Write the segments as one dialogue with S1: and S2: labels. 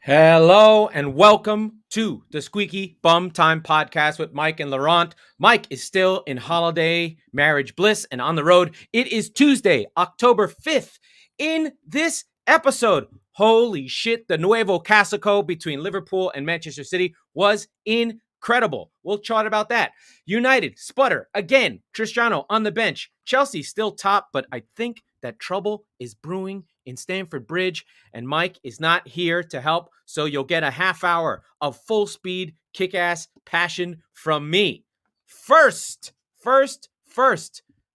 S1: Hello and welcome to the Squeaky Bum Time Podcast with Mike and Laurent. Mike is still in holiday marriage bliss and on the road. It is Tuesday, October 5th. In this episode, holy shit, the Nuevo Clásico between Liverpool and Manchester City was incredible. We'll chat about that. United, sputter, again, Cristiano on the bench. Chelsea still top, but I think that trouble is brewing in Stamford Bridge, and Mike is not here to help, so you'll get a half hour of full speed, kick-ass passion from me. First,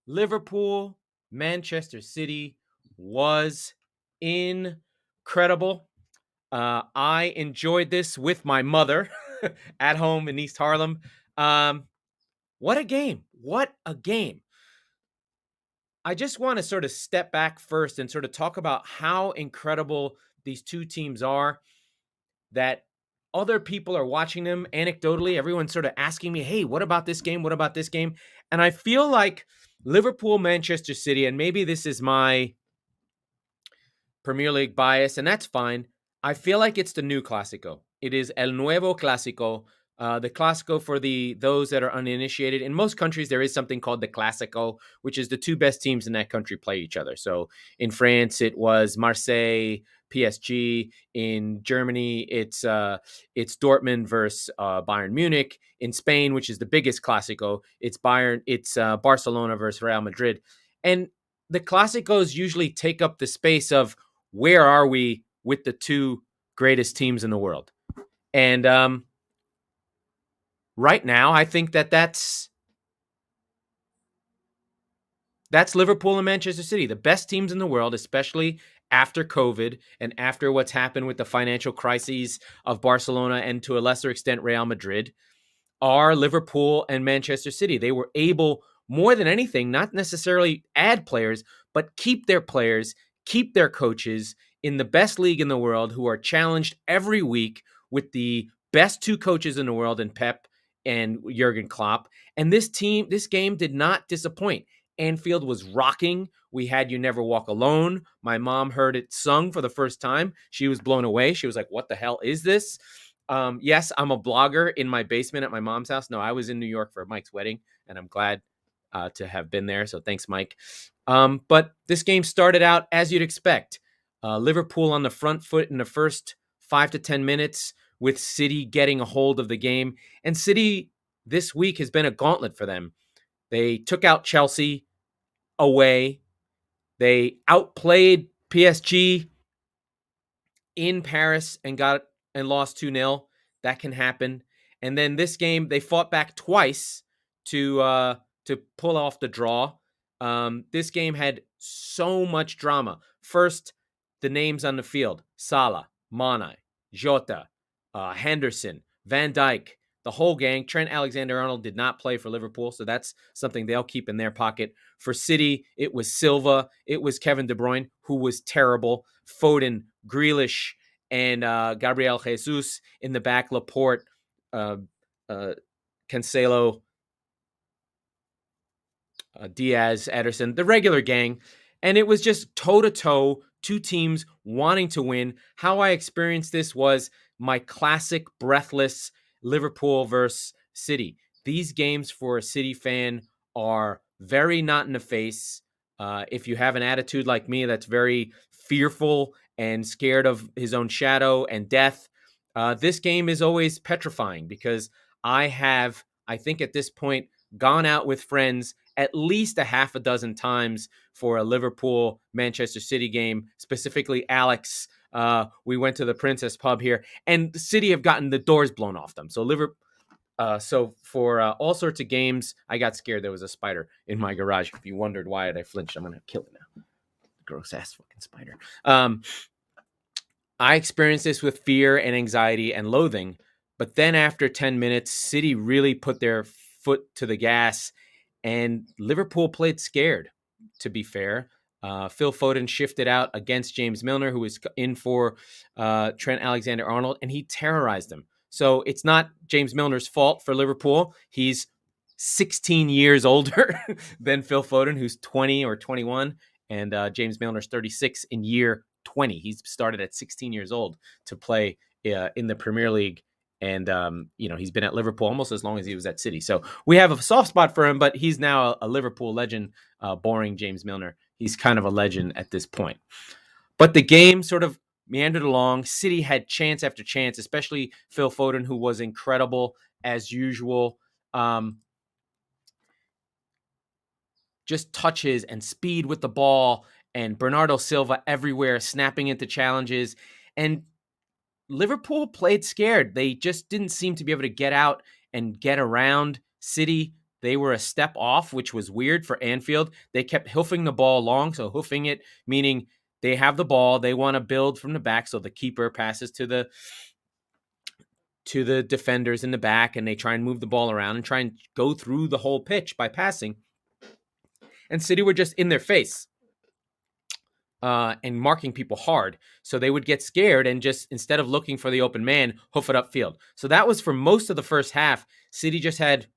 S1: Liverpool, Manchester City was incredible. I enjoyed this with my mother at home in East Harlem. What a game. What a game. I just want to sort of step back first and sort of talk about how incredible these two teams are, that other people are watching them anecdotally. Everyone's sort of asking me, hey, what about this game? What about this game? And I feel like Liverpool, Manchester City, and maybe this is my Premier League bias, and that's fine. I feel like it's the new Clásico. It is El Nuevo Clásico. The Clásico, for those that are uninitiated, in most countries there is something called the Clásico, which is the two best teams in that country play each other. So in France it was Marseille, PSG. In Germany it's Dortmund versus Bayern Munich. In Spain, which is the biggest Clásico, it's Barcelona versus Real Madrid. And the Clásicos usually take up the space of where are we with the two greatest teams in the world. And right now, I think that's Liverpool and Manchester City, the best teams in the world, especially after COVID and after what's happened with the financial crises of Barcelona and to a lesser extent Real Madrid, are Liverpool and Manchester City. They were able, more than anything, not necessarily add players, but keep their players, keep their coaches in the best league in the world, who are challenged every week with the best two coaches in the world in Pep and Jurgen Klopp. And this game did not disappoint. Anfield was rocking. We had You Never Walk Alone. My mom heard it sung for the first time. She was blown away. She was like, what the hell is this? Yes, I'm a blogger in my basement at my mom's house. No, I was in New York for Mike's wedding, and I'm glad to have been there. So thanks, Mike. But this game started out as you'd expect. Liverpool on the front foot in the first 5 to 10 minutes, with City getting a hold of the game. And City this week has been a gauntlet for them. They took out Chelsea away. They outplayed PSG in Paris and lost 2-0. That can happen. And then this game, they fought back twice to pull off the draw. This game had so much drama. First, the names on the field: Salah, Mane, Jota, Henderson, Van Dijk, the whole gang. Trent Alexander-Arnold did not play for Liverpool, so that's something they'll keep in their pocket. For City, it was Silva, it was Kevin De Bruyne, who was terrible, Foden, Grealish, and Gabriel Jesus in the back, Laporte, Cancelo, Diaz, Ederson, the regular gang. And it was just toe-to-toe, two teams wanting to win. How I experienced this was my classic breathless Liverpool versus City. These games for a City fan are very not in the face. If you have an attitude like me that's very fearful and scared of his own shadow and death, this game is always petrifying, because I think at this point, gone out with friends at least a half a dozen times for a Liverpool Manchester City game, specifically Alex. We went to the Princess Pub here, and City have gotten the doors blown off them. So for all sorts of games, I got scared. There was a spider in my garage. If you wondered why I flinched, I'm going to kill it now. Gross ass fucking spider. I experienced this with fear and anxiety and loathing, but then after 10 minutes, City really put their foot to the gas, and Liverpool played scared, to be fair. Phil Foden shifted out against James Milner, who was in for Trent Alexander-Arnold, and he terrorized them. So it's not James Milner's fault for Liverpool. He's 16 years older than Phil Foden, who's 20 or 21, and James Milner's 36 in year 20. He's started at 16 years old to play in the Premier League. And, he's been at Liverpool almost as long as he was at City. So we have a soft spot for him, but he's now a Liverpool legend, boring James Milner. He's kind of a legend at this point. But the game sort of meandered along. City had chance after chance, especially Phil Foden, who was incredible as usual. Just touches and speed with the ball, and Bernardo Silva everywhere, snapping into challenges. And Liverpool played scared. They just didn't seem to be able to get out and get around City. They were a step off, which was weird for Anfield. They kept hoofing the ball long. So hoofing it, meaning they have the ball. They want to build from the back. So the keeper passes to the defenders in the back, and they try and move the ball around and try and go through the whole pitch by passing. And City were just in their face. And marking people hard. So they would get scared and just, instead of looking for the open man, hoof it upfield. So that was for most of the first half. City just had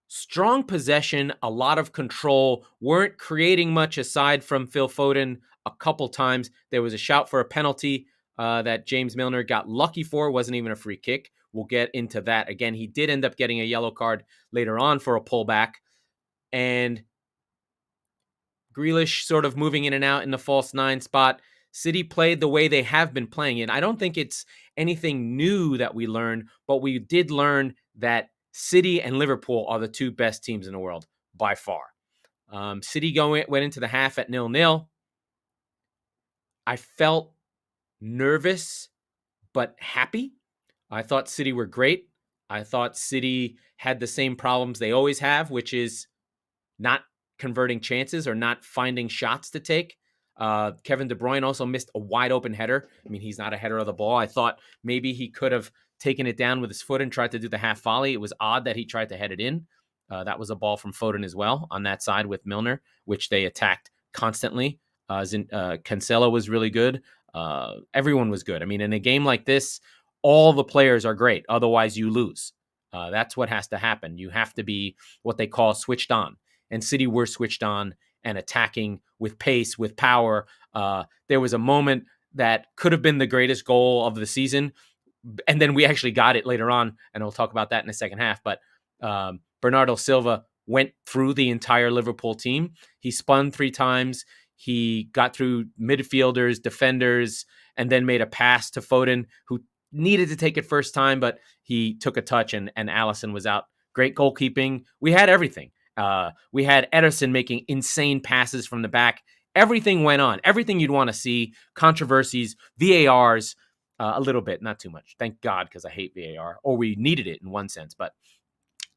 S1: strong possession, a lot of control, weren't creating much aside from Phil Foden a couple times. There was a shout for a penalty that James Milner got lucky for. Wasn't even a free kick. We'll get into that. Again, he did end up getting a yellow card later on for a pullback. And Grealish sort of moving in and out in the false nine spot. City played the way they have been playing it. I don't think it's anything new that we learned, but we did learn that City and Liverpool are the two best teams in the world by far. City went into the half at 0-0. I felt nervous but happy. I thought City were great. I thought City had the same problems they always have, which is not converting chances or not finding shots to take. Kevin De Bruyne also missed a wide open header. I mean, he's not a header of the ball. I thought maybe he could have taken it down with his foot and tried to do the half volley. It was odd that he tried to head it in. That was a ball from Foden as well on that side with Milner, which they attacked constantly. Cancelo was really good. Everyone was good. I mean, in a game like this, all the players are great. Otherwise, you lose. That's what has to happen. You have to be what they call switched on. And City were switched on and attacking with pace, with power. There was a moment that could have been the greatest goal of the season. And then we actually got it later on, and we'll talk about that in the second half. But Bernardo Silva went through the entire Liverpool team. He spun 3 times. He got through midfielders, defenders, and then made a pass to Foden, who needed to take it first time, but he took a touch, and Alisson was out. Great goalkeeping. We had everything. We had Ederson making insane passes from the back. Everything went on. Everything you'd want to see. Controversies, VARs, a little bit, not too much. Thank God, because I hate VAR. Or we needed it in one sense. But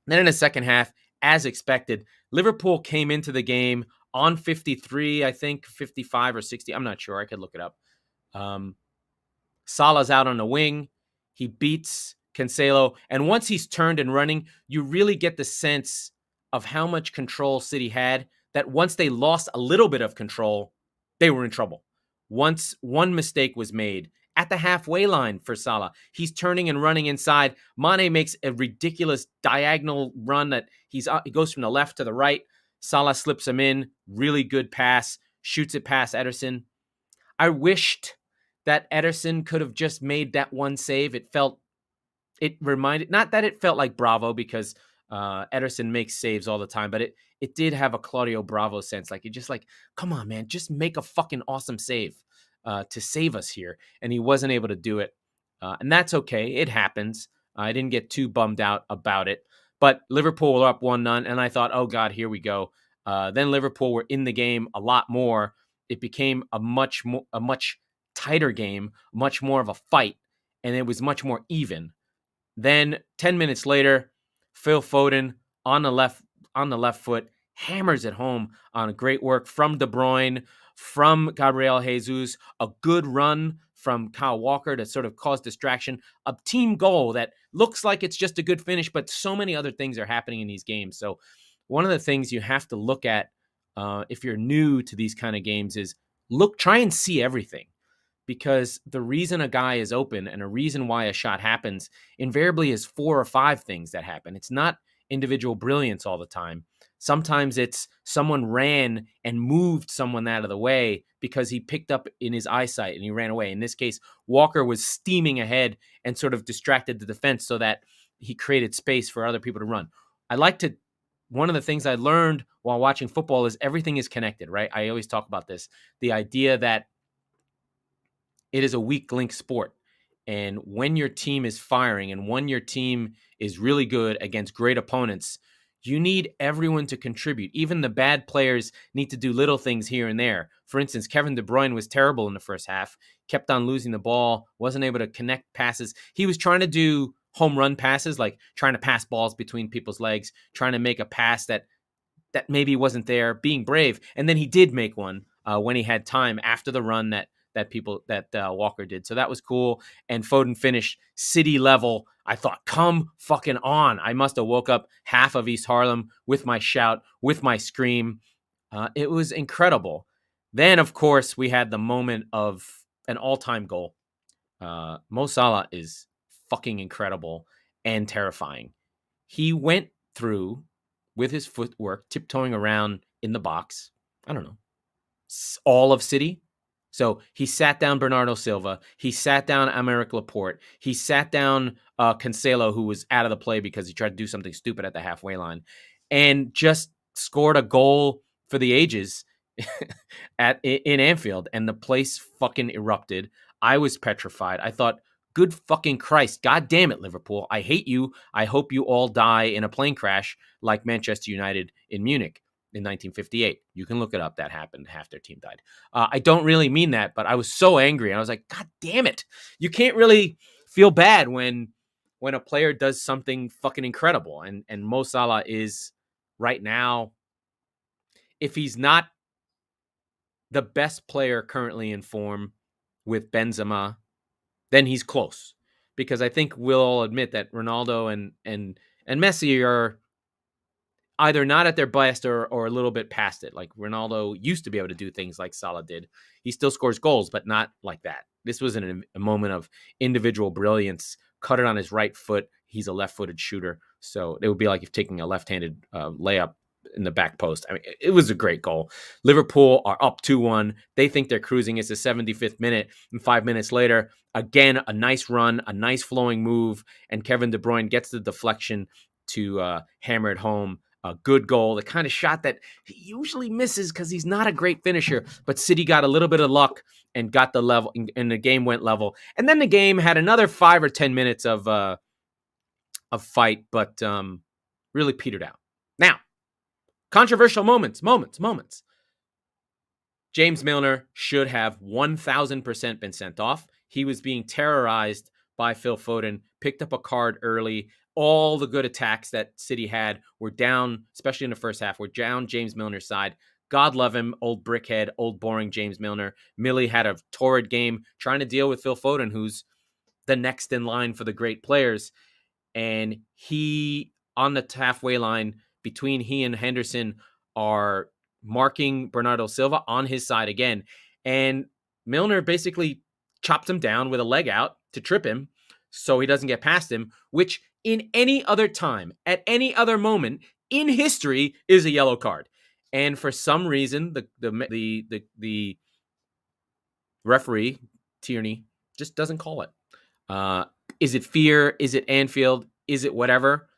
S1: then in the second half, as expected, Liverpool came into the game on 53, I think, 55 or 60. I'm not sure. I could look it up. Salah's out on the wing. He beats Cancelo. And once he's turned and running, you really get the sense of how much control City had, that once they lost a little bit of control, they were in trouble. Once one mistake was made at the halfway line for Salah, he's turning and running inside. Mane makes a ridiculous diagonal run that he goes from the left to the right. Salah slips him in. Really good pass. Shoots it past Ederson. I wished that Ederson could have just made that one save. It reminded, not that it felt like Bravo, because Ederson makes saves all the time, but it did have a Claudio Bravo sense. Like, it just like, come on, man, just make a fucking awesome save to save us here. And he wasn't able to do it. And that's okay. It happens. I didn't get too bummed out about it. But Liverpool were up 1-0, and I thought, oh, God, here we go. Then Liverpool were in the game a lot more. It became a much tighter game, much more of a fight, and it was much more even. Then 10 minutes later, Phil Foden on the left foot hammers it home on great work from De Bruyne, from Gabriel Jesus, a good run from Kyle Walker to sort of cause distraction, a team goal that looks like it's just a good finish, but so many other things are happening in these games. So one of the things you have to look at if you're new to these kind of games is try and see everything. Because the reason a guy is open and a reason why a shot happens invariably is 4 or 5 things that happen. It's not individual brilliance all the time. Sometimes it's someone ran and moved someone out of the way because he picked up in his eyesight and he ran away. In this case, Walker was steaming ahead and sort of distracted the defense so that he created space for other people to run. One of the things I learned while watching football is everything is connected, right? I always talk about this, the idea that it is a weak link sport. And when your team is firing and when your team is really good against great opponents, you need everyone to contribute. Even the bad players need to do little things here and there. For instance, Kevin De Bruyne was terrible in the first half, kept on losing the ball, wasn't able to connect passes. He was trying to do home run passes, like trying to pass balls between people's legs, trying to make a pass that maybe wasn't there, being brave. And then he did make one when he had time after the run that Walker did. So that was cool. And Foden finished City level. I thought, come fucking on. I must have woke up half of East Harlem with my shout, with my scream. It was incredible. Then, of course, we had the moment of an all-time goal. Mo Salah is fucking incredible and terrifying. He went through with his footwork, tiptoeing around in the box. I don't know, all of City. So he sat down Bernardo Silva. He sat down Aymeric Laporte. He sat down Cancelo, who was out of the play because he tried to do something stupid at the halfway line, and just scored a goal for the ages in Anfield. And the place fucking erupted. I was petrified. I thought, good fucking Christ. God damn it, Liverpool. I hate you. I hope you all die in a plane crash like Manchester United in Munich in 1958. You can look it up. That happened. Half their team died. I don't really mean that, but I was so angry. And I was like, God damn it. You can't really feel bad when a player does something fucking incredible. And Mo Salah is right now, if he's not the best player currently in form with Benzema, then he's close. Because I think we'll all admit that Ronaldo and Messi are either not at their best or a little bit past it. Like Ronaldo used to be able to do things like Salah did. He still scores goals, but not like that. This was a moment of individual brilliance. Cut it on his right foot. He's a left-footed shooter. So it would be like if taking a left-handed layup in the back post. I mean, it was a great goal. Liverpool are up 2-1. They think they're cruising. It's the 75th minute. And 5 minutes later, again, a nice run, a nice flowing move. And Kevin De Bruyne gets the deflection to hammer it home. A good goal, the kind of shot that he usually misses because he's not a great finisher. But City got a little bit of luck and got the level, and the game went level. And then the game had another 5 or 10 minutes of fight, but really petered out. Now, controversial moments. James Milner should have 1,000% been sent off. He was being terrorized by Phil Foden, picked up a card early. All the good attacks that City had were down, especially in the first half, were down James Milner's side. God love him, old brickhead, old boring James Milner. Millie had a torrid game trying to deal with Phil Foden, who's the next in line for the great players. And he, on the halfway line, between he and Henderson, are marking Bernardo Silva on his side again. And Milner basically chops him down with a leg out to trip him so he doesn't get past him, which in any other time, at any other moment in history, is a yellow card. And for some reason, the referee, Tierney, just doesn't call it. Is it fear? Is it Anfield? Is it whatever?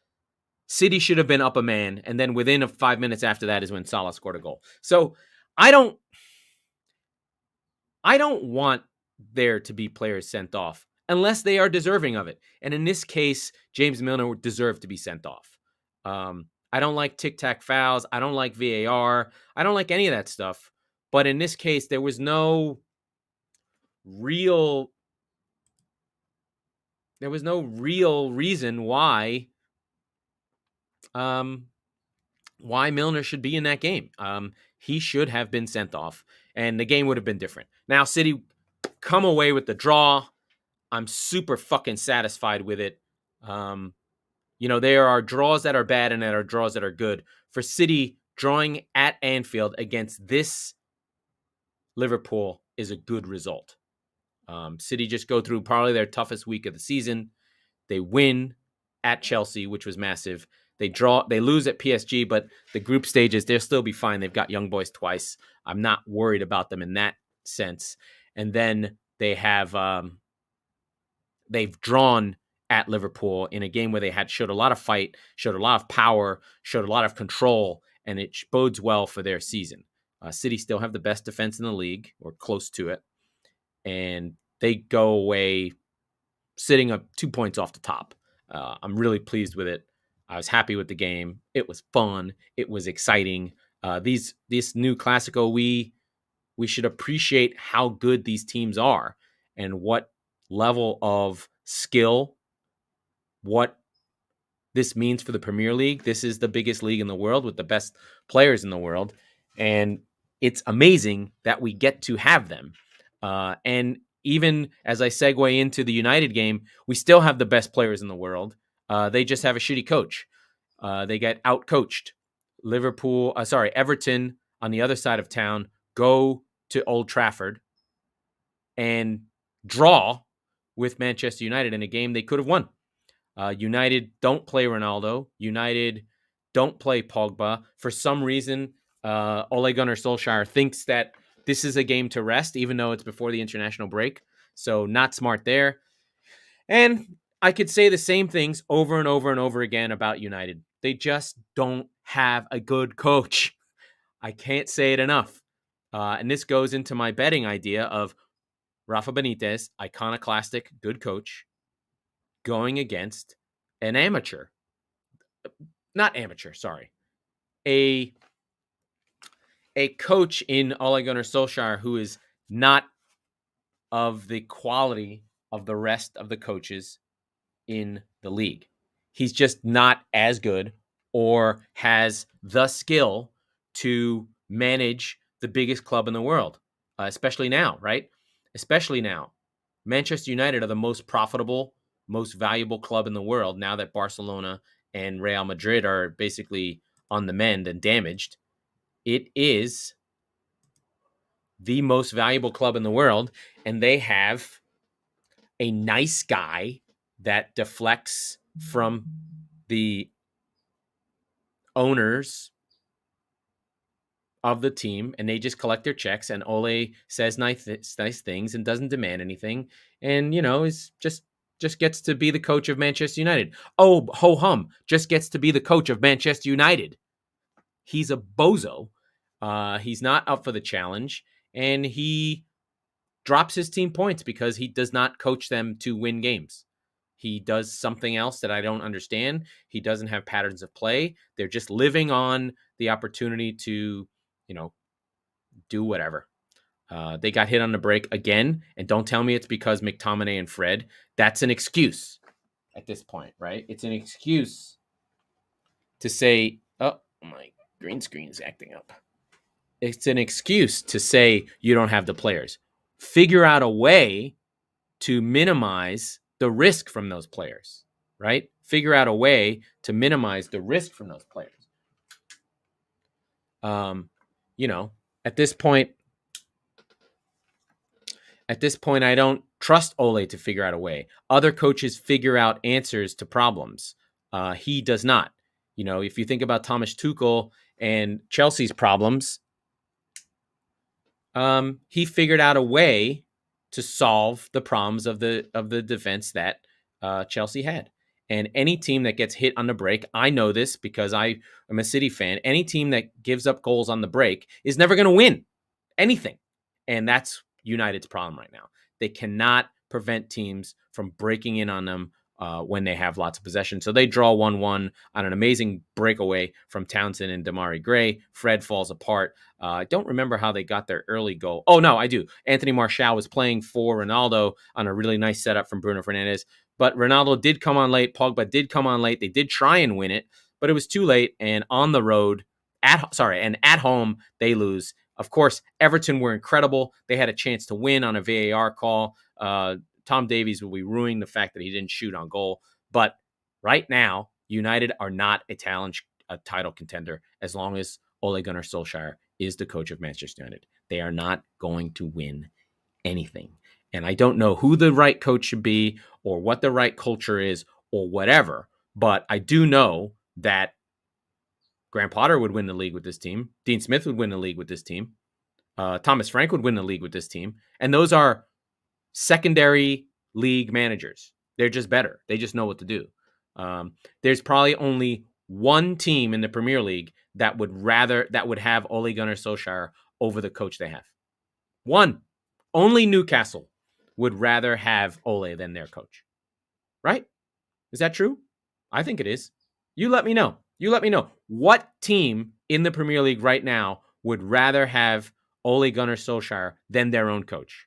S1: City should have been up a man, and then within 5 minutes after that is when Salah scored a goal. So I don't want there to be players sent off unless they are deserving of it. And in this case, James Milner deserved to be sent off. I don't like tic-tac fouls. I don't like VAR. I don't like any of that stuff. But in this case, there was no real reason why Milner should be in that game. He should have been sent off, and the game would have been different. Now, City come away with the draw. I'm super fucking satisfied with it. There are draws that are bad and there are draws that are good. For City, drawing at Anfield against this Liverpool is a good result. City just go through probably their toughest week of the season. They win at Chelsea, which was massive. They lose at PSG, but the group stages, they'll still be fine. They've got young boys twice. I'm not worried about them in that sense. And then they've drawn at Liverpool in a game where they showed a lot of fight, showed a lot of power, showed a lot of control, and it bodes well for their season. City still have the best defense in the league, or close to it, and they go away sitting up 2 points off the top. I'm really pleased with it. I was happy with the game. It was fun. It was exciting. This new Classico, we should appreciate how good these teams are and what level of skill, what this means for the Premier League. This is the biggest league in the world with the best players in the world. And it's amazing that we get to have them. And even as I segue into the United game, we still have the best players in the world. They just have a shitty coach. They get out-coached. Everton on the other side of town go to Old Trafford and draw with Manchester United in a game they could have won. United don't play Ronaldo. United don't play Pogba. For some reason, Ole Gunnar Solskjaer thinks that this is a game to rest, even though it's before the international break. So not smart there. And I could say the same things over and over and over again about United. They just don't have a good coach. I can't say it enough. And this goes into my betting idea of Rafa Benitez, iconoclastic, good coach, going against an amateur. Not amateur, sorry. A coach in Ole Gunnar Solskjaer who is not of the quality of the rest of the coaches in the league. He's just not as good or has the skill to manage the biggest club in the world, especially now, right? Especially now. Manchester United are the most profitable, most valuable club in the world now that Barcelona and Real Madrid are basically on the mend and damaged. It is the most valuable club in the world, and they have a nice guy that deflects from the owners of the team, and they just collect their checks, and Ole says nice things and doesn't demand anything, and is just gets to be the coach of Manchester United. Oh, ho hum, just gets to be the coach of Manchester United. He's a bozo. He's not up for the challenge, and he drops his team points because he does not coach them to win games. He does something else that I don't understand. He doesn't have patterns of play. They're just living on the opportunity to, do whatever. They got hit on the break again, and don't tell me it's because McTominay and Fred. That's an excuse at this point, right? It's an excuse to say, oh, my green screen is acting up. It's an excuse to say you don't have the players. Figure out a way to minimize the risk from those players, right? Figure out a way to minimize the risk from those players. At this point, I don't trust Ole to figure out a way. Other coaches figure out answers to problems. He does not. If you think about Thomas Tuchel and Chelsea's problems, he figured out a way to solve the problems of the defense that Chelsea had. And any team that gets hit on the break, I know this because I am a City fan, any team that gives up goals on the break is never going to win anything. And that's United's problem right now. They cannot prevent teams from breaking in on them when they have lots of possession. So they draw 1-1 on an amazing breakaway from Townsend and Damari Gray. Fred falls apart. I don't remember how they got their early goal. Oh, no, I do. Anthony Martial was playing for Ronaldo on a really nice setup from Bruno Fernandes. But Ronaldo did come on late. Pogba did come on late. They did try and win it, but it was too late. And on the road, at home, they lose. Of course, Everton were incredible. They had a chance to win on a VAR call. Tom Davies will be ruining the fact that he didn't shoot on goal. But right now, United are not a title contender as long as Ole Gunnar Solskjaer is the coach of Manchester United. They are not going to win anything. And I don't know who the right coach should be or what the right culture is or whatever. But I do know that Graham Potter would win the league with this team. Dean Smith would win the league with this team. Thomas Frank would win the league with this team. And those are secondary league managers. They're just better. They just know what to do. There's probably only one team in the Premier League that would have Ole Gunnar Solskjaer over the coach they have. One. Only Newcastle would rather have Ole than their coach. Right? Is that true? I think it is. You let me know. What team in the Premier League right now would rather have Ole Gunnar Solskjaer than their own coach?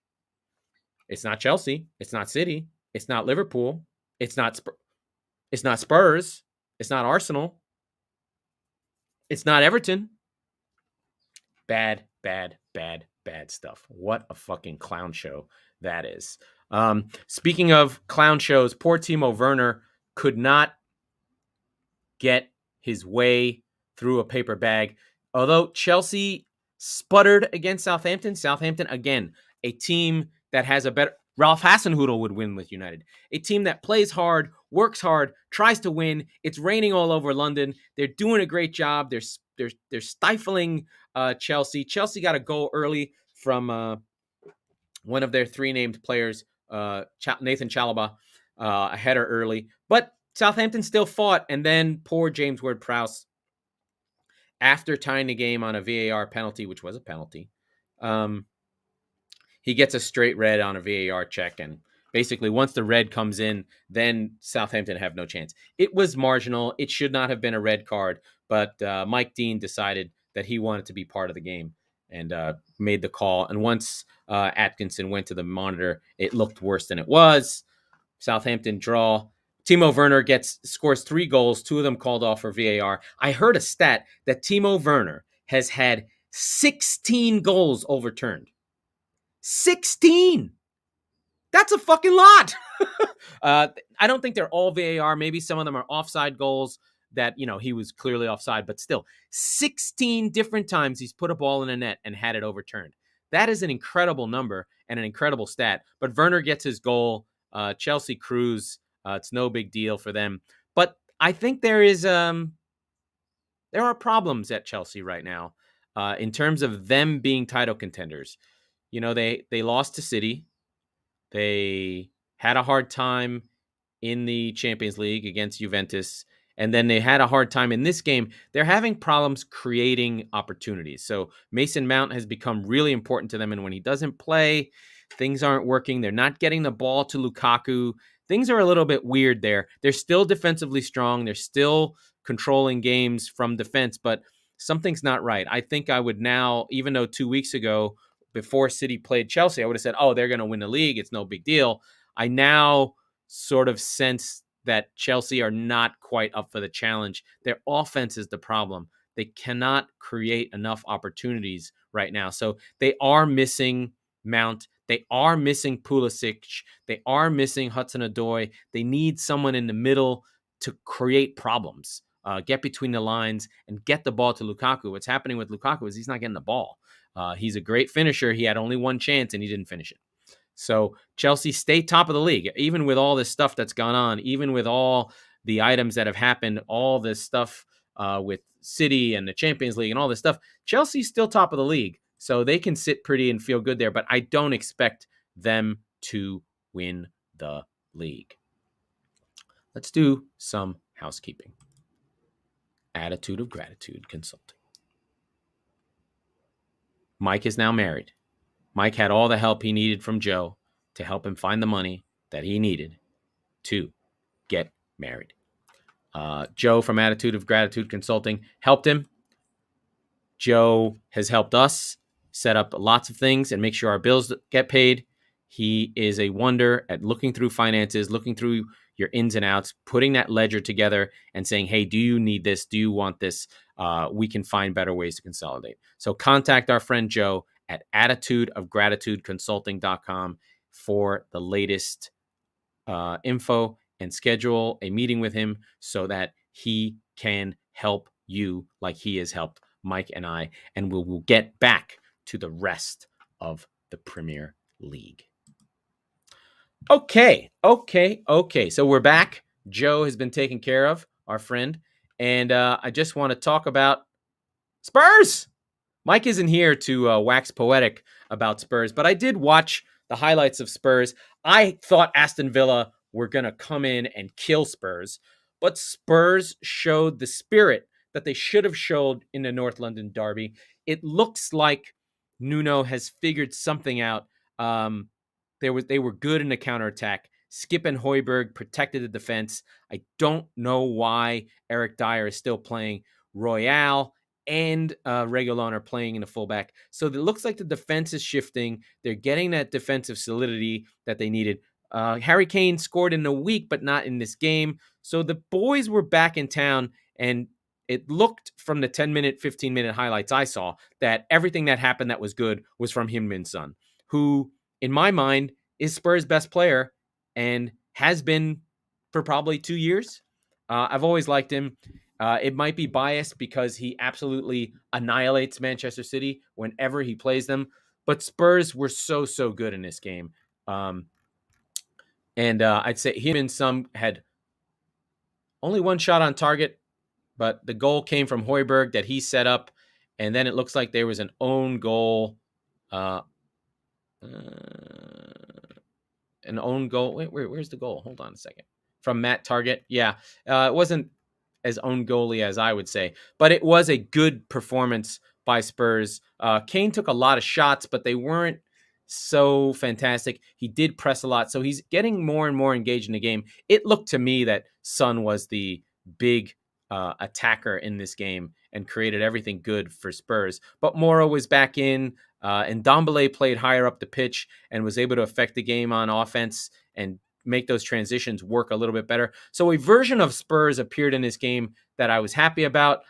S1: It's not Chelsea. It's not City. It's not Liverpool. It's not Spurs. It's not Arsenal. It's not Everton. Bad stuff. What a fucking clown show that is. Speaking of clown shows, poor Timo Werner could not get his way through a paper bag. Although Chelsea sputtered against Southampton. Southampton, again, a team that has a better... Ralph Hasenhüttl would win with United. A team that plays hard, works hard, tries to win. It's raining all over London. They're doing a great job. They're stifling Chelsea. Chelsea got a goal early from one of their three named players, Nathan Chalobah, a header early. But Southampton still fought, and then poor James Ward-Prowse, after tying the game on a VAR penalty, which was a penalty, he gets a straight red on a VAR check, and basically once the red comes in, then Southampton have no chance. It was marginal. It should not have been a red card, but Mike Dean decided that he wanted to be part of the game and made the call. And once Atkinson went to the monitor, it looked worse than it was. Southampton draw. Timo Werner scores 3 goals, 2 of them called off for VAR. I heard a stat that Timo Werner has had 16 goals overturned. 16! That's a fucking lot! I don't think they're all VAR. Maybe some of them are offside goals that, he was clearly offside, but still, 16 different times he's put a ball in a net and had it overturned. That is an incredible number and an incredible stat. But Werner gets his goal. Chelsea cruise. It's no big deal for them. But I think there are problems at Chelsea right now in terms of them being title contenders. They lost to City. They had a hard time in the Champions League against Juventus. And then they had a hard time in this game. They're having problems creating opportunities. So Mason Mount has become really important to them. And when he doesn't play, things aren't working. They're not getting the ball to Lukaku. Things are a little bit weird there. They're still defensively strong. They're still controlling games from defense, but something's not right. I think I would now, even though 2 weeks ago, before City played Chelsea, I would have said, they're going to win the league. It's no big deal. I now sort of sense that Chelsea are not quite up for the challenge. Their offense is the problem. They cannot create enough opportunities right now. So they are missing Mount. They are missing Pulisic. They are missing Hudson-Odoi. They need someone in the middle to create problems, get between the lines, and get the ball to Lukaku. What's happening with Lukaku is he's not getting the ball. He's a great finisher. He had only one chance, and he didn't finish it. So Chelsea stay top of the league, even with all this stuff that's gone on, even with all the items that have happened, all this stuff with City and the Champions League and all this stuff. Chelsea's still top of the league. So they can sit pretty and feel good there, but I don't expect them to win the league. Let's do some housekeeping. Attitude of Gratitude Consulting. Mike is now married. Mike had all the help he needed from Joe to help him find the money that he needed to get married. Joe from Attitude of Gratitude Consulting helped him. Joe has helped us set up lots of things and make sure our bills get paid. He is a wonder at looking through finances, looking through your ins and outs, putting that ledger together and saying, hey, do you need this? Do you want this? We can find better ways to consolidate. So contact our friend Joe at attitudeofgratitudeconsulting.com for the latest info and schedule a meeting with him so that he can help you like he has helped Mike and I, and we'll get back to the rest of the Premier League. Okay. So we're back. Joe has been taken care of, our friend, And I just want to talk about Spurs. Mike isn't here to wax poetic about Spurs, but I did watch the highlights of Spurs. I thought Aston Villa were going to come in and kill Spurs, but Spurs showed the spirit that they should have showed in the North London derby. It looks like Nuno has figured something out. They were good in the counterattack. Skip and Højbjerg protected the defense. I don't know why Eric Dyer is still playing. Royale and Reguilon are playing in the fullback. So it looks like the defense is shifting. They're getting that defensive solidity that they needed. Harry Kane scored in the week, but not in this game. So the boys were back in town, and it looked from the 10-minute, 15-minute highlights I saw that everything that happened that was good was from Heung-min Son, who, in my mind, is Spurs' best player and has been for probably 2 years. I've always liked him. It might be biased because he absolutely annihilates Manchester City whenever he plays them, but Spurs were so good in this game. And I'd say him and some had only one shot on target, but the goal came from Højbjerg that he set up, and then it looks like there was an own goal. An own goal. Wait, where's the goal? Hold on a second. From Matt Target. Yeah, it wasn't as own goalie as I would say, but it was a good performance by Spurs. Kane took a lot of shots, but they weren't so fantastic. He did press a lot, so he's getting more and more engaged in the game. It looked to me that Son was the big attacker in this game and created everything good for Spurs. But Mora was back in, and Ndombele played higher up the pitch and was able to affect the game on offense and make those transitions work a little bit better. So a version of Spurs appeared in this game that I was happy about.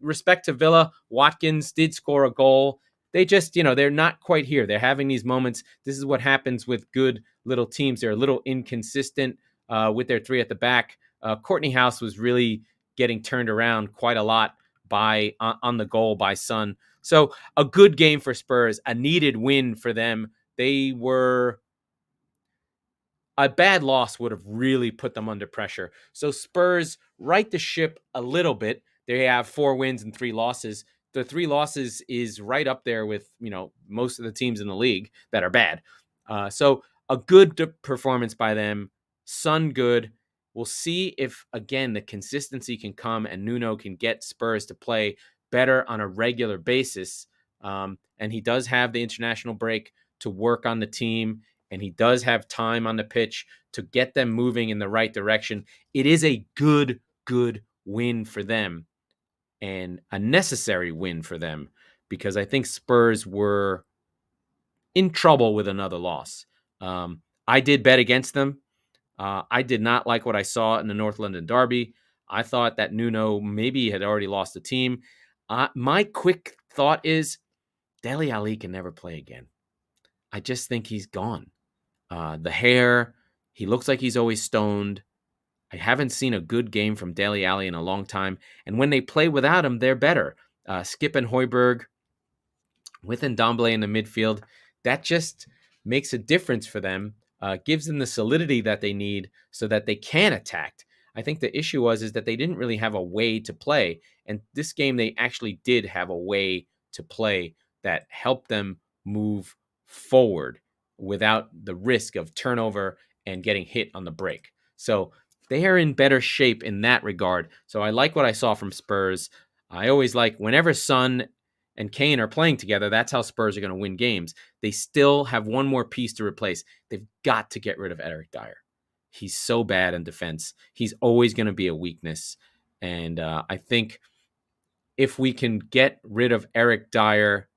S1: Respect to Villa, Watkins did score a goal. They just, they're not quite here. They're having these moments. This is what happens with good little teams. They're a little inconsistent with their three at the back. Courtney House was really getting turned around quite a lot on the goal by Son. So a good game for Spurs, a needed win for them. A bad loss would have really put them under pressure. So Spurs right the ship a little bit. They have 4 wins and 3 losses. The 3 losses is right up there with, most of the teams in the league that are bad. So a good performance by them. Son good. We'll see if, again, the consistency can come and Nuno can get Spurs to play better on a regular basis. And he does have the international break to work on the team, and he does have time on the pitch to get them moving in the right direction. It is a good win for them and a necessary win for them because I think Spurs were in trouble with another loss. I did bet against them. I did not like what I saw in the North London derby. I thought that Nuno maybe had already lost the team. My quick thought is Dele Alli can never play again. I just think he's gone. The hair, he looks like he's always stoned. I haven't seen a good game from Dele Alli in a long time. And when they play without him, they're better. Skip and Højbjerg with Ndombele in the midfield, that just makes a difference for them, gives them the solidity that they need so that they can attack. I think the issue is that they didn't really have a way to play. And this game, they actually did have a way to play that helped them move forward without the risk of turnover and getting hit on the break. So they are in better shape in that regard. So I like what I saw from Spurs. I always like whenever Son and Kane are playing together, that's how Spurs are going to win games. They still have one more piece to replace. They've got to get rid of Eric Dyer. He's so bad in defense. He's always going to be a weakness. And I think if we can get rid of Eric Dyer,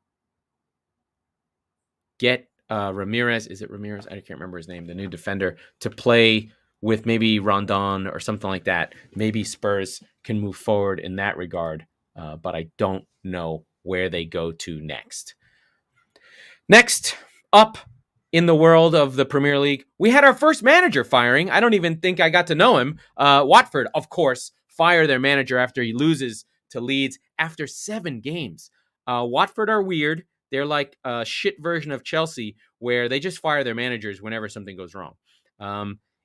S1: get Ramirez, is it Ramirez? I can't remember his name, the new defender, to play with maybe Rondon or something like that. Maybe Spurs can move forward in that regard, but I don't know where they go to next. Next up in the world of the Premier League, we had our first manager firing. I don't even think I got to know him. Watford, of course, fire their manager after he loses to Leeds after 7 games. Watford are weird. They're like a shit version of Chelsea where they just fire their managers whenever something goes wrong.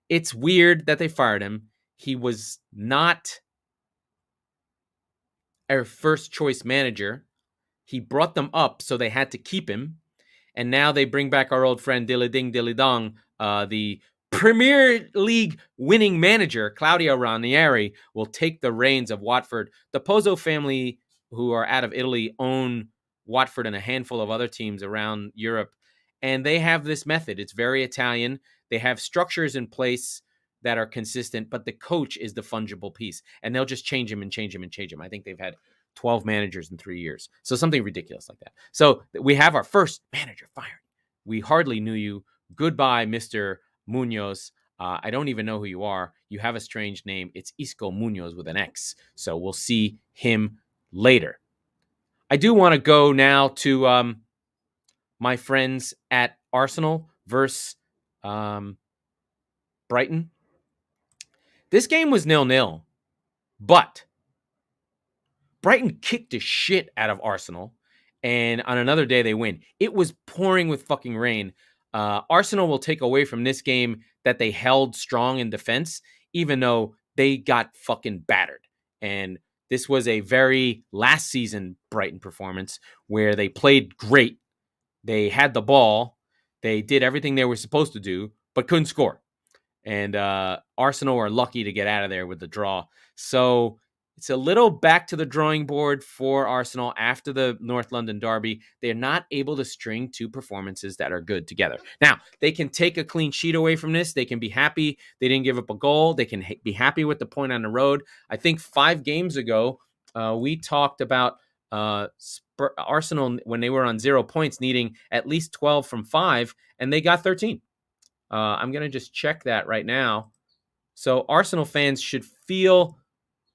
S1: It's weird that they fired him. He was not our first choice manager. He brought them up, so they had to keep him. And now they bring back our old friend Dilly Ding Dilly Dong, the Premier League winning manager, Claudio Ranieri, will take the reins of Watford. The Pozzo family, who are out of Italy, own Watford and a handful of other teams around Europe. And they have this method. It's very Italian. They have structures in place that are consistent, but the coach is the fungible piece. And they'll just change him and change him and change him. I think they've had 12 managers in 3 years. So something ridiculous like that. So we have our first manager firing. We hardly knew you. Goodbye, Mr. Munoz. I don't even know who you are. You have a strange name. It's Isco Munoz with an X. So we'll see him later. I do want to go now to my friends at Arsenal versus Brighton. This game was 0-0, but Brighton kicked the shit out of Arsenal, and on another day they win. It was pouring with fucking rain. Arsenal will take away from this game that they held strong in defense, even though they got fucking battered. And this was a very last season Brighton performance where they played great. They had the ball. They did everything they were supposed to do, but couldn't score. And Arsenal are lucky to get out of there with the draw. So it's a little back to the drawing board for Arsenal after the North London derby. They're not able to string two performances that are good together. Now, they can take a clean sheet away from this. They can be happy they didn't give up a goal. They can be happy with the point on the road. I think 5 games ago, we talked about Arsenal, when they were on 0 points, needing at least 12 from 5, and they got 13. I'm going to just check that right now. So Arsenal fans should feel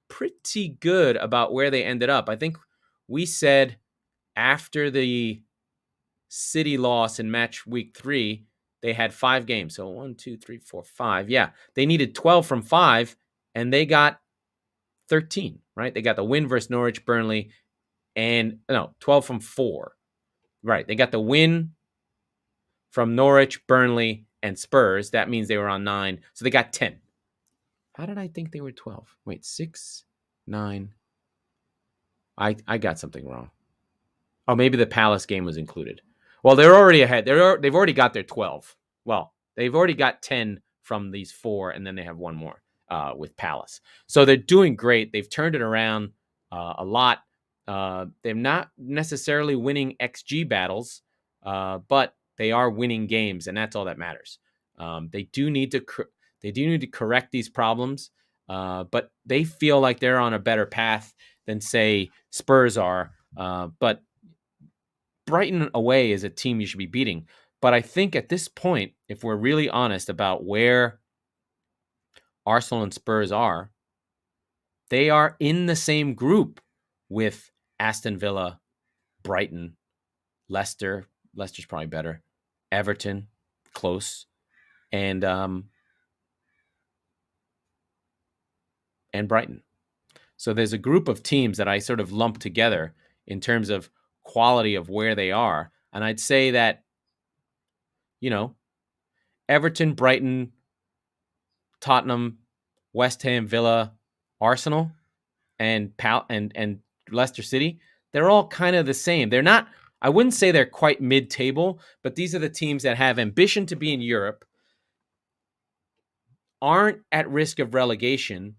S1: pretty good about where they ended up. I think we said after the City loss in match week 3, they had 5 games. So 1, 2, 3, 4, 5. Yeah, they needed 12 from 5, and they got 13, right? They got the win versus Norwich, Burnley, and 12 from 4. Right, they got the win from Norwich, Burnley, and Spurs. That means they were on 9. So they got 10. How did I think they were 12? Wait, 6, 9. I got something wrong. Oh, maybe the Palace game was included. Well, they're already ahead. They've already got their 12. Well, they've already got 10 from these 4, and then they have one more with Palace. So they're doing great. They've turned it around a lot. They're not necessarily winning XG battles, but they are winning games, and that's all that matters. They do need to correct these problems, but they feel like they're on a better path than, say, Spurs are. But Brighton away is a team you should be beating. But I think at this point, if we're really honest about where Arsenal and Spurs are, they are in the same group with Aston Villa, Brighton, Leicester. Leicester's probably better. Everton, close. And Brighton. So there's a group of teams that I sort of lump together in terms of quality of where they are. And I'd say that, Everton, Brighton, Tottenham, West Ham, Villa, Arsenal, and Leicester City, they're all kind of the same. They're not, I wouldn't say they're quite mid-table, but these are the teams that have ambition to be in Europe, aren't at risk of relegation,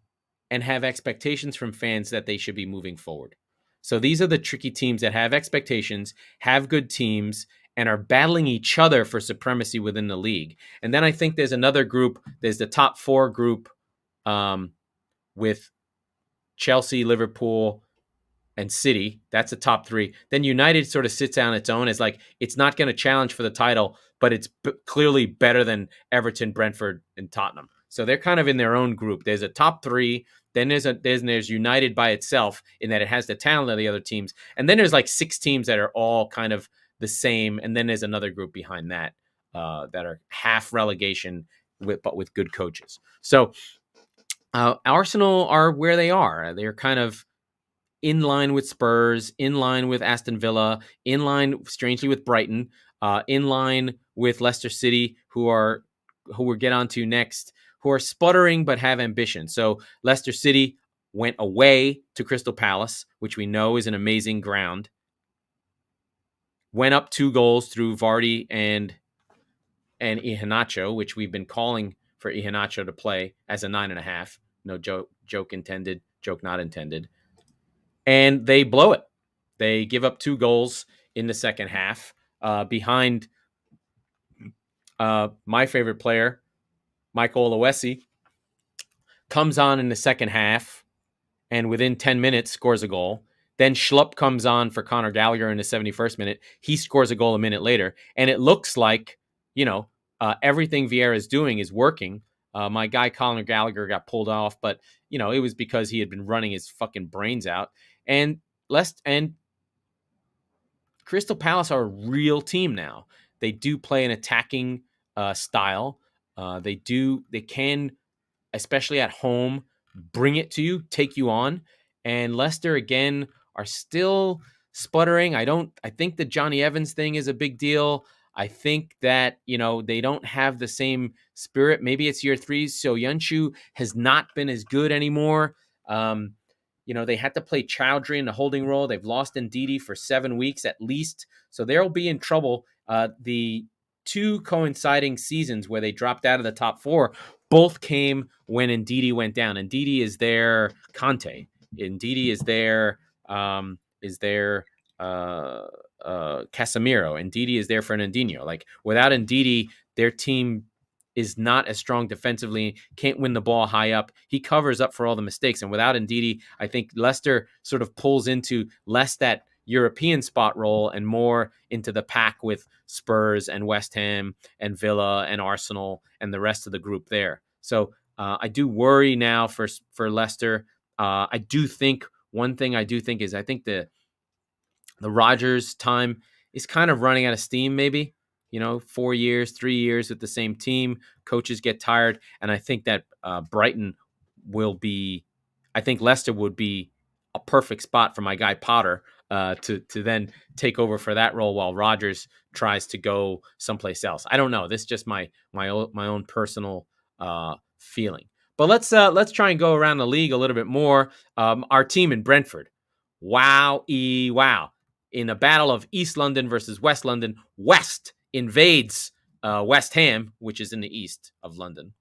S1: and have expectations from fans that they should be moving forward. So these are the tricky teams that have expectations, have good teams, and are battling each other for supremacy within the league. And then I think there's another group. There's the top 4 group with Chelsea, Liverpool, and City. That's the top 3. Then United sort of sits on its own as like, it's not going to challenge for the title, but it's clearly better than Everton, Brentford, and Tottenham. So they're kind of in their own group. There's a top 3. Then there's United by itself in that it has the talent of the other teams. And then there's like 6 teams that are all kind of the same. And then there's another group behind that that are half relegation but with good coaches. So Arsenal are where they are. They're kind of in line with Spurs, in line with Aston Villa, in line, strangely, with Brighton, in line with Leicester City, who we'll get onto next, who are sputtering but have ambition. So Leicester City, went away to Crystal Palace, which we know is an amazing ground, went up 2 goals through Vardy and Iheanacho, which we've been calling for Iheanacho to play as a 9.5. No joke intended, joke not intended. And they blow it. They give up 2 goals in the second half behind my favorite player, Michael Olawesi, comes on in the second half and within 10 minutes scores a goal. Then Schlupp comes on for Conor Gallagher in the 71st minute. He scores a goal a minute later. And it looks like, everything Vieira is doing is working. My guy Conor Gallagher got pulled off, but, it was because he had been running his fucking brains out. And Crystal Palace are a real team now. They do play an attacking style. They can, especially at home, bring it to you, take you on. And Leicester, again, are still sputtering. I think the Johnny Evans thing is a big deal. I think that, they don't have the same spirit. Maybe it's year 3. So Yunshu has not been as good anymore. They had to play Chowdhury in the holding role. They've lost Ndidi for 7 weeks at least. So they'll be in trouble. The 2 coinciding seasons where they dropped out of the top 4 both came when Ndidi went down. Ndidi is their Conte. Ndidi is their Casemiro. Ndidi is their Fernandinho. Like, without Ndidi, their team is not as strong defensively, can't win the ball high up. He covers up for all the mistakes. And without Ndidi, I think Leicester sort of pulls into less that European spot role and more into the pack with Spurs and West Ham and Villa and Arsenal and the rest of the group there. So I do worry now for Leicester. I do think one thing I do think is I think the Rodgers time is kind of running out of steam, maybe. 4 years, 3 years with the same team. Coaches get tired. And I think that Brighton I think Leicester would be a perfect spot for my guy Potter to then take over for that role while Rodgers tries to go someplace else. I don't know. This is just my own personal feeling. But let's try and go around the league a little bit more. Our team in Brentford. Wow. In a battle of East London versus West London, West invades West Ham, which is in the east of London,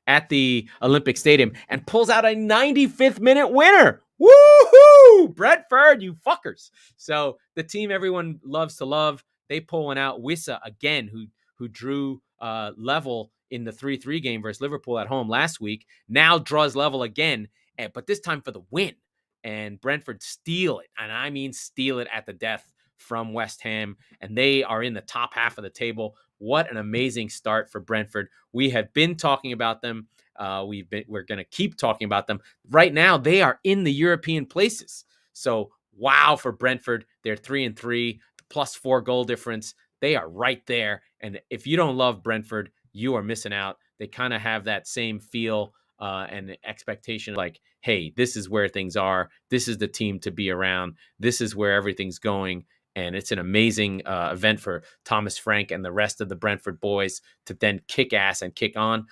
S1: at the Olympic Stadium and pulls out a 95th minute winner. Woohoo! Brentford, you fuckers. So the team everyone loves to love, they pull one out. Wissa, again, who drew level in the 3-3 game versus Liverpool at home last week, now draws level again, but this time for the win. And Brentford steal it, and I mean steal it at the death from West Ham, and they are in the top half of the table. What an amazing start for Brentford. We have been talking about them. We're going to keep talking about them. Right now, they are in the European places. So, wow for Brentford. They're 3-3, plus 4 goal difference. They are right there. And if you don't love Brentford, you are missing out. They kind of have that same feel and expectation, like, hey, this is where things are. This is the team to be around. This is where everything's going. And it's an amazing event for Thomas Frank and the rest of the Brentford boys to then kick ass and kick on.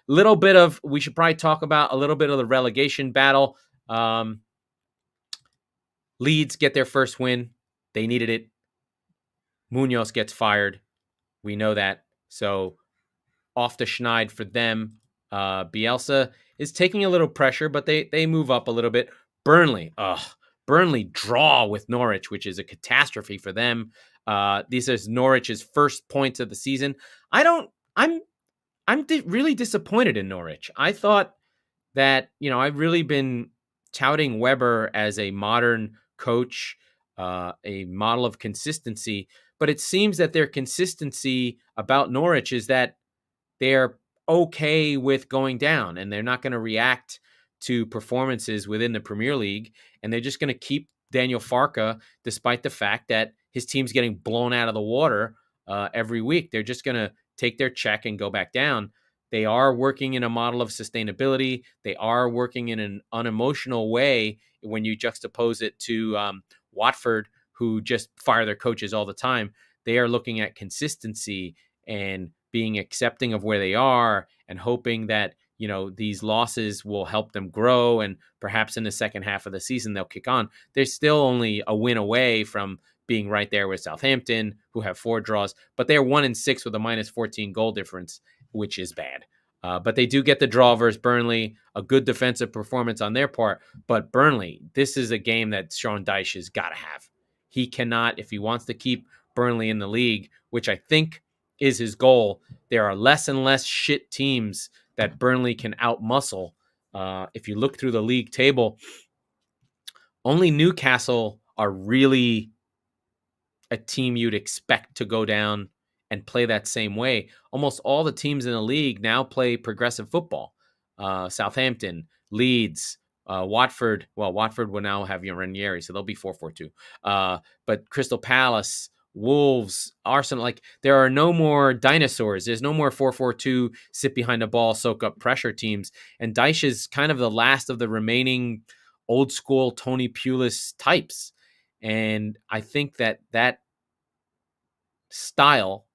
S1: We should probably talk about a little bit of the relegation battle. Leeds get their first win. They needed it. Munoz gets fired. We know that. So off the schneid for them. Bielsa is taking a little pressure, but they move up a little bit. Burnley draw with Norwich, which is a catastrophe for them. This is Norwich's first points of the season. I'm really disappointed in Norwich. I thought that, I've really been touting Weber as a modern coach, a model of consistency, but it seems that their consistency about Norwich is that they're okay with going down and they're not going to react to performances within the Premier League. And they're just going to keep Daniel Farke, despite the fact that his team's getting blown out of the water every week. They're just going to take their check and go back down. They are working in a model of sustainability. They are working in an unemotional way when you juxtapose it to Watford, who just fire their coaches all the time. They are looking at consistency and being accepting of where they are and hoping that these losses will help them grow, and perhaps in the second half of the season they'll kick on. They're still only a win away from being right there with Southampton, who have 4 draws, but they're 1-6 with a -14 goal difference, which is bad. But they do get the draw versus Burnley, a good defensive performance on their part. But Burnley, this is a game that Sean Dyche has got to have. He cannot, if he wants to keep Burnley in the league, which I think is his goal. There are less and less shit teams that Burnley can outmuscle. If you look through the league table, only Newcastle are really a team you'd expect to go down and play that same way. Almost all the teams in the league now play progressive football. Southampton, Leeds, Watford. Well, Watford will now have Ranieri, so they'll be 4-4-2. But Crystal Palace, Wolves, Arsenal, like there are no more dinosaurs. There's no more 4-4-2, sit behind the ball, soak up pressure teams. And Dyche is kind of the last of the remaining old school Tony Pulis types. And I think that style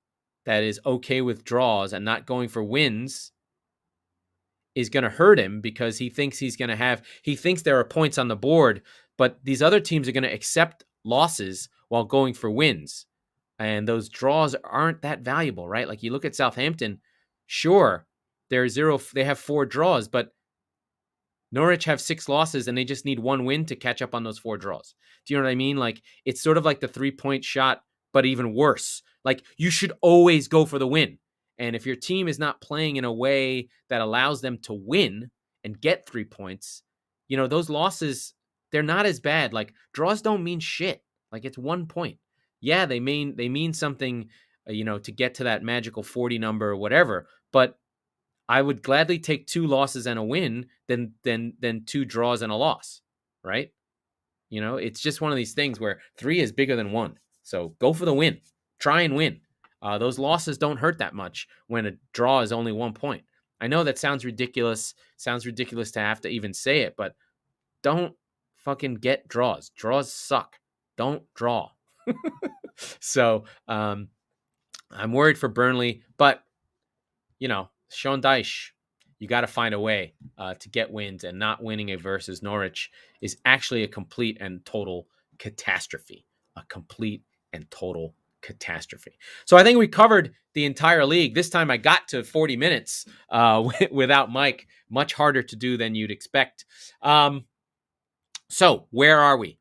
S1: that is okay with draws and not going for wins is going to hurt him, because he thinks he thinks there are points on the board, but these other teams are going to accept losses while going for wins. And those draws aren't that valuable, right? Like you look at Southampton, sure, they have 4 draws, but Norwich have 6 losses and they just need 1 win to catch up on those 4 draws. Do you know what I mean? Like it's sort of like the 3-point shot, but even worse. Like you should always go for the win. And if your team is not playing in a way that allows them to win and get 3 points, those losses, they're not as bad. Like draws don't mean shit. Like it's 1 point. Yeah, they mean something, to get to that magical 40 number or whatever. But I would gladly take 2 losses and a win than 2 draws and a loss, right? It's just one of these things where 3 is bigger than 1. So go for the win. Try and win. Those losses don't hurt that much when a draw is only 1 point. I know that sounds ridiculous. Sounds ridiculous to have to even say it, but don't fucking get draws. Draws suck. Don't draw. So I'm worried for Burnley, but Sean Dyche, you got to find a way to get wins, and not winning it versus Norwich is actually a complete and total catastrophe. A complete and total catastrophe. So I think we covered the entire league. This time I got to 40 minutes without Mike. Much harder to do than you'd expect. So where are we?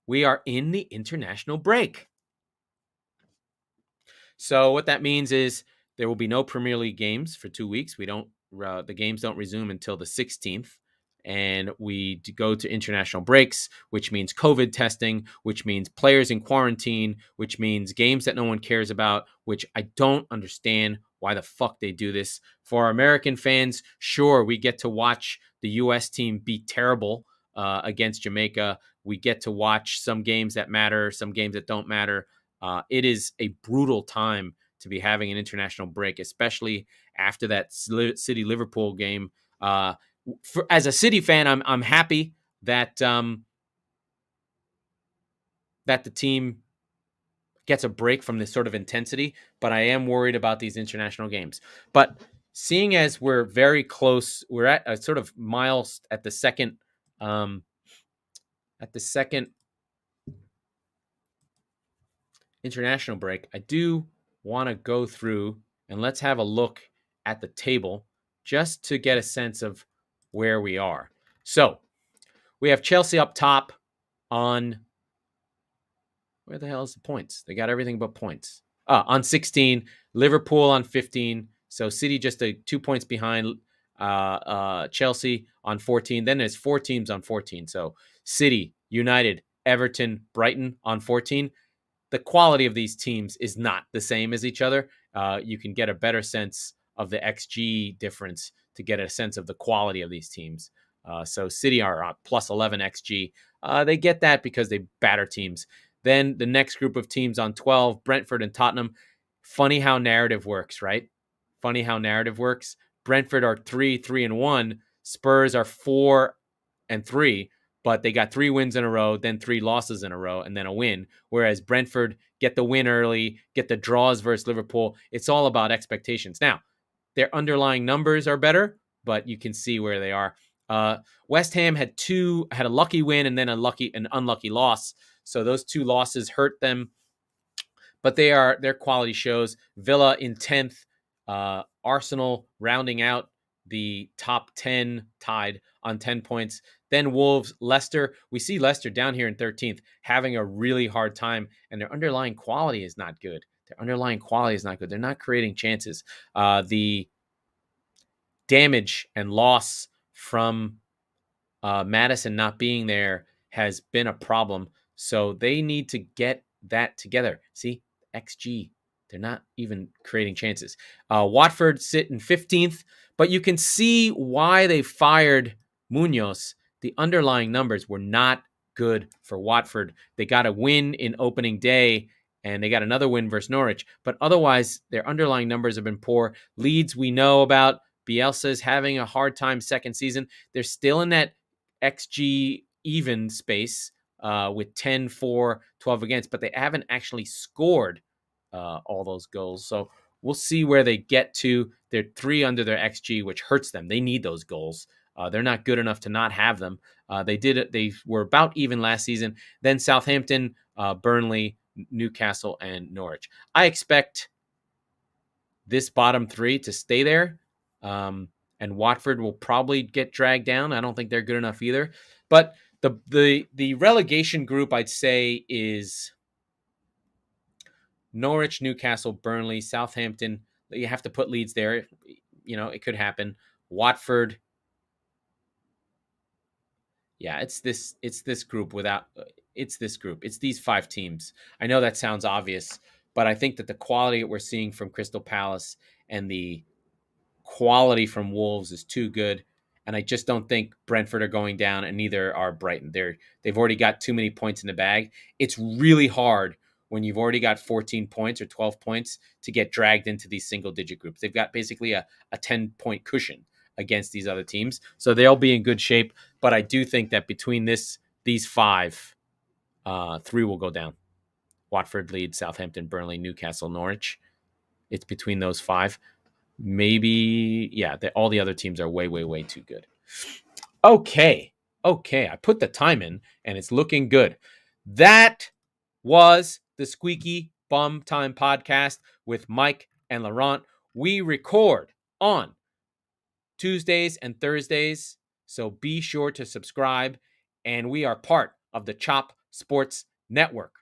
S1: We are in the international break. So what that means is there will be no Premier League games for 2 weeks. The games don't resume until the 16th. And we go to international breaks, which means COVID testing, which means players in quarantine, which means games that no one cares about, which I don't understand why the fuck they do this. For our American fans, sure, we get to watch the U.S. team be terrible against Jamaica. We get to watch some games that matter, some games that don't matter. It is a brutal time to be having an international break, especially after that City Liverpool game. As a City fan, I'm happy that that the team gets a break from this sort of intensity, but I am worried about these international games. But seeing as we're very close, we're at a sort of miles at the second international break, I do want to go through and let's have a look at the table just to get a sense of where we are. So we have Chelsea up top on, where the hell is the points? They got everything but points. On 16, Liverpool on 15. So City just 2 points behind Chelsea on 14. Then there's 4 teams on 14. So City, United, Everton, Brighton on 14. The quality of these teams is not the same as each other. You can get a better sense of the XG difference to get a sense of the quality of these teams. So City are plus 11 XG. They get that because they batter teams. Then the next group of teams on 12, Brentford and Tottenham. Funny how narrative works, right? Funny how narrative works. Brentford are 3-1. Spurs are 4-3. But they got 3 wins in a row, then 3 losses in a row, and then a win. Whereas Brentford get the win early, get the draws versus Liverpool. It's all about expectations. Now, their underlying numbers are better, but you can see where they are. West Ham had a lucky win and then an unlucky loss. So those two losses hurt them, but their quality shows. Villa in 10th, Arsenal rounding out the top 10, tied on 10 points. Then Wolves, Leicester. We see Leicester down here in 13th, having a really hard time, and their underlying quality is not good. They're not creating chances. The damage and loss from Madison not being there has been a problem. So they need to get that together. See, XG, they're not even creating chances. Watford sit in 15th, but you can see why they fired Munoz. The underlying numbers were not good for Watford. They got a win in opening day, and they got another win versus Norwich. But otherwise, their underlying numbers have been poor. Leeds, we know about. Bielsa is having a hard time second season. They're still in that XG even space with 10, 4, 12 against, but they haven't actually scored all those goals. So we'll see where they get to. They're 3 under their XG, which hurts them. They need those goals. They're not good enough to not have them. They were about even last season. Then Southampton, Burnley, Newcastle, and Norwich. I expect this bottom 3 to stay there. And Watford will probably get dragged down. I don't think they're good enough either. But the relegation group, I'd say, is Norwich, Newcastle, Burnley, Southampton. You have to put Leeds there. It could happen. Watford. Yeah, it's this group it's this group. It's these 5 teams. I know that sounds obvious, but I think that the quality that we're seeing from Crystal Palace and the quality from Wolves is too good, and I just don't think Brentford are going down, and neither are Brighton. They've already got too many points in the bag. It's really hard when you've already got 14 points or 12 points to get dragged into these single-digit groups. They've got basically a 10-point cushion against these other teams, so they'll be in good shape. But I do think that between these 5, 3 will go down. Watford, Leeds, Southampton, Burnley, Newcastle, Norwich. It's between those 5. Maybe, yeah, all the other teams are way, way, way too good. Okay, I put the time in, and it's looking good. That was the Squeaky Bum Time Podcast with Mike and Laurent. We record on Tuesdays and Thursdays, so be sure to subscribe, and we are part of the Chop Sports Network.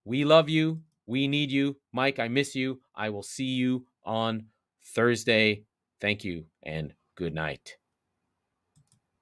S1: We love you. We need you. Mike, I miss you. I will see you on Thursday. Thank you and good night.